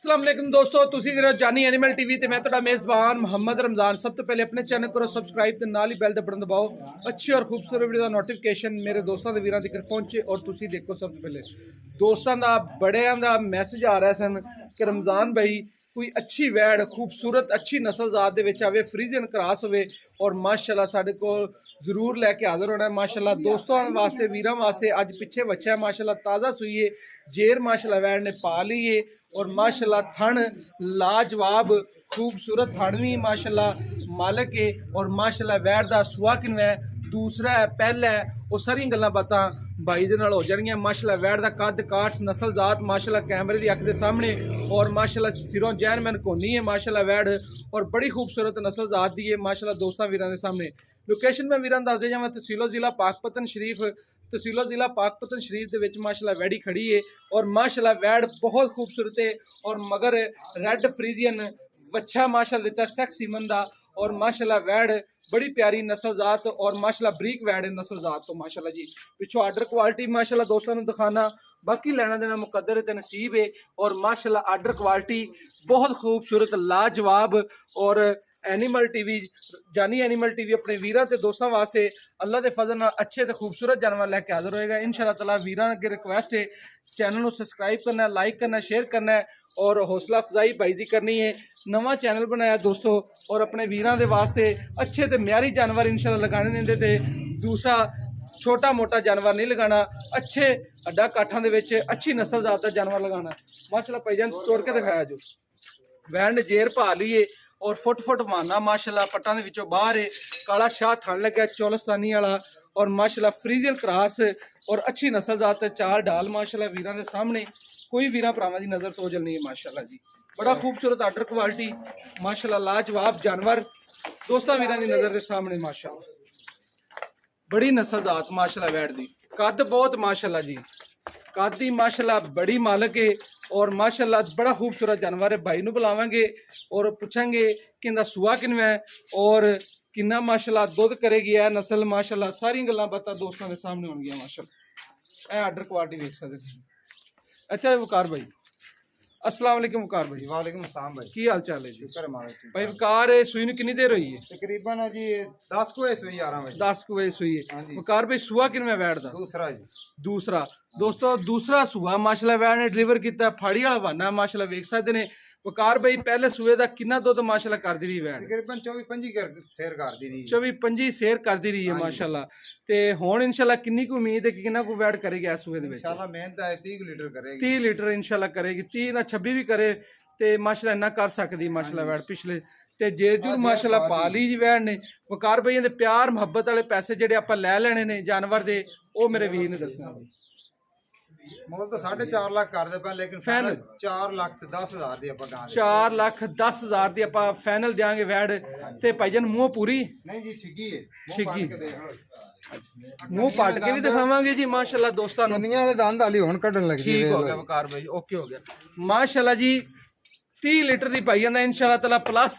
अस्सलाम वालेकुम दोस्तों, तुसी देख रहे हो जानी एनिमल टीवी ते मैं तुहाडा मेज़बान मोहम्मद रमज़ान। सब तो पहले अपने चैनल करो सबसक्राइब ते नाल ही बैल दा बटन दबाओ। अच्छी और खूबसूरत वीडियो दा नोटिफिकेशन मेरे दोस्तों दे वीरां तक पहुंचे और तुसी देखो। सब तो पहले दोस्तों दा बड़ियां दा मैसेज आ रहा सन कि रमज़ान भाई कोई अच्छी वैड़ खूबसूरत अच्छी नस्ल जात दे विच आवे, फ्रीजियन क्रॉस होवे और माशाल्लाह साडे कोल जरूर लैके हाज़र होना है। माशाल्लाह दोस्तों वास्ते वीरां वास्ते अज पिछे बच्चा है माशाल्लाह ताज़ा सुईए जेर माशाल्लाह वैड़ ने पा ली है और माशाल्लाह थन लाजवाब खूबसूरत थन भी माशाल्लाह मालक है और माशाल्लाह वैड़ दा सुआ किनवा है, दूसरा है, पहला है, वो सारी गल्लां बातां भाई दे नाल हो जाणगियां। माशाल्लाह वैड़ दा कद काठ नस्ल जात माशाल्लाह कैमरे दी अख दे सामने और माशाल्लाह सिरों जैनमैन कोनी है माशाल्लाह वैड़ और बड़ी खूबसूरत नस्ल जात दी है माशाल्लाह दोस्तां वीरां दे सामने। लोकेशन मैं वीरां दस दे जावां तहसीलो जिला पाकपतन शरीफ, तहसीलो जिला पाकपतन शरीफ के विच माशाल्लाह वैड़ी खड़ी है और माशाल्लाह वैड़ बहुत खूबसूरत है और मगर रैड फ्रीजियन वच्छा माशाल्लाह दिता सेक्स सीमन दा और माशाल्लाह वैड़ बड़ी प्यारी नस्ल जात और माशाल्लाह बरीक वैड़ है नस्ल जात तो माशाल्लाह जी। पिछों आर्डर क्वालिटी माशाल्लाह दोस्तों ने दिखाना, बाकी लेना देना मुकद्दर ते नसीब है और माशाल्लाह आर्डर क्वालिटी बहुत खूबसूरत लाजवाब। और एनिमल टीवी जानी एनिमल टीवी अपने वीरां ते दोस्तों वास्ते अल्लाह के फजल नाल अच्छे ते खूबसूरत जानवर लैके हाजिर होएगा इंशाअल्लाह ताला। वीरां अगे रिक्वेस्ट है चैनल को सबसक्राइब करना, लाइक करना, शेयर करना है और हौसला अफजाई भाई दी करनी है। नवा चैनल बनाया दोस्तों और अपने वीरां दे वास्ते अच्छे ते म्यारी जानवर इंशाअल्लाह लगाने देंदे ते दूसरा छोटा मोटा जानवर नहीं लगाना, अच्छे अड्डा काठां दे विच अच्छी नस्ल जात दा जानवर लगाना। माशाल्लाह भाईजान तोड़ के दिखाया जो वैड़ ने जेर पा ली है और फुट फुट मारना माशाल्लाह पट्टां दे विचों बाहर है, काला शाह थन लग्या चौलस्तानी वाला और माशाल्लाह फ्रीजियन क्रॉस और अच्छी नस्ल जात चार ढाल माशाल्लाह वीरां दे सामने कोई वीरां भरावां दी नज़र तो नहीं है माशाल्लाह जी। बड़ा खूबसूरत आर्डर क्वालिटी माशाल्लाह लाजवाब जानवर दोस्तों वीरां दी नज़र के सामने माशाल्लाह बड़ी नस्ल जात माशाल्लाह वैड़ दी कद बहुत माशाल्लाह जी, कद दी माशाल्लाह बड़ी मालक है और माशाल्लाह बड़ा खूबसूरत जानवर है। भाई नूं बुलावांगे और पूछांगे कि इहदा सुआ किनवा है और किन्ना माशाल्लाह दुध करेगी है नस्ल माशाल्लाह सारी गल्लां बातां दोस्तों के सामने होणगियां माशाल्लाह। ऐ आर्डर क्वालिटी देख सकदे हो। अच्छा वकार भाई, अस्सलाम वालेकुम वकार भाई। वालेकुम अस्सलाम भाई, की हाल चाल है जी? शुक्र है मालिक जी। भाई वकार सूई नूं कितनी देर हुई है? तकरीबन जी 10 को सुई 11 बजे 10 बजे सूई हाँ है। जी। वकार भाई सुआ किनवा वैड़ दा? दूसरा जी। दूसरा दोस्तों दूसरा सूआ माशाल्लाह वैड़ ने डिलीवर किया फाड़ी वाला बहाना माशाल्लाह वेख सकते हैं। वकार भाई पहले सूए का कितना दुध माशाल्लाह करती रही वैड़? तकरीबन 24-25 शेर करती रही 24-25 शेर करती रही है हाँ जी। माशाल्लाह। ते हुण इंशाल्लाह किन्नी को उम्मीद है कि किन्ना को वैड़ करेगी इस सूए दे विच? इंशाल्लाह मेहनत है 30 लीटर करेगी 30 लीटर इंशाल्लाह करेगी, 30 ना 26 भी करे ते माशाल्लाह इन्ना कर सकदी माशाल्लाह वैड़ पिछले ते जेर जूर माशाल्लाह पा ली जी वैड़ ने। वकार भाई दे प्यार मुहब्बत वाले पैसे जेडे आपां लै लेने ने जानवर दे ओ मेरे वीर ने दसना। मोल तो 4.5 लाख कर दे पे लेकिन फाइनल 4 लाख ते 10,000 दी ਆਪਾਂ ਗਾਂ 4,10,000 ਦੀ ਆਪਾਂ ਫਾਈਨਲ ਦੇਾਂਗੇ ਵੈੜ ਤੇ ਭਾਈਜਨ ਮੂੰਹ ਪੂਰੀ ਨਹੀਂ ਜੀ ਛਿੱਗੀ ਹੈ ਛਿੱਗੀ ਮੂੰਹ ਪੱਟ ਕੇ ਵੀ ਦਿਖਾਵਾਂਗੇ ਜੀ ਮਾਸ਼ਾਅੱਲਾ ਦੋਸਤਾਂ ਨੂੰ। ਕੰਨੀਆਂ ਵਾਲੇ ਦੰਦ ਹਾਲੀ ਹੁਣ ਕੱਢਣ ਲੱਗੀ ਠੀਕ ਹੋ ਗਿਆ ਵਕਾਰ ਭਾਈ, ਓਕੇ ਹੋ ਗਿਆ ਮਾਸ਼ਾਅੱਲਾ ਜੀ। 30 ਲੀਟਰ ਦੀ ਪਾਈ ਜਾਂਦਾ इंशाअल्लाह ताला प्लस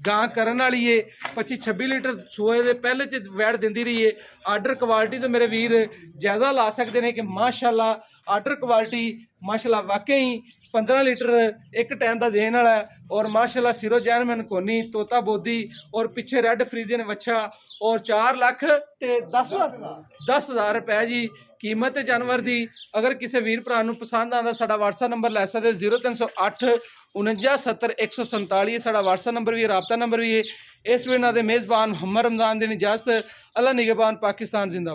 गां करन वाली है। 25-26 लीटर सूए दे पहले च वैड़ दिंदी रही है। आर्डर क्वालिटी तो मेरे वीर ज़्यादा ला सकते हैं कि माशाअल्लाह आर्डर क्वालिटी माशाअल्लाह वाकई 15 लीटर एक टाइम का देने वाला है और माशाअल्लाह सिरो जैनमैन कोनी तोता बोदी और पिछे रैड फ्रीजियन वच्छा और 4 लाख ते 10,000 रुपए जी कीमत है जानवर की। अगर किसी वीर भरा नूं पसंद आंदा साडा WhatsApp नंबर लै सकदे 0308 49 70 147 साडा WhatsApp नंबर भी है, राबता नंबर भी है। इस वीडियो दे मेज़बान मोहम्मद रमज़ान दी इजाज़त। अल्लाह निगहबान पाकिस्तान जिंदाबाद।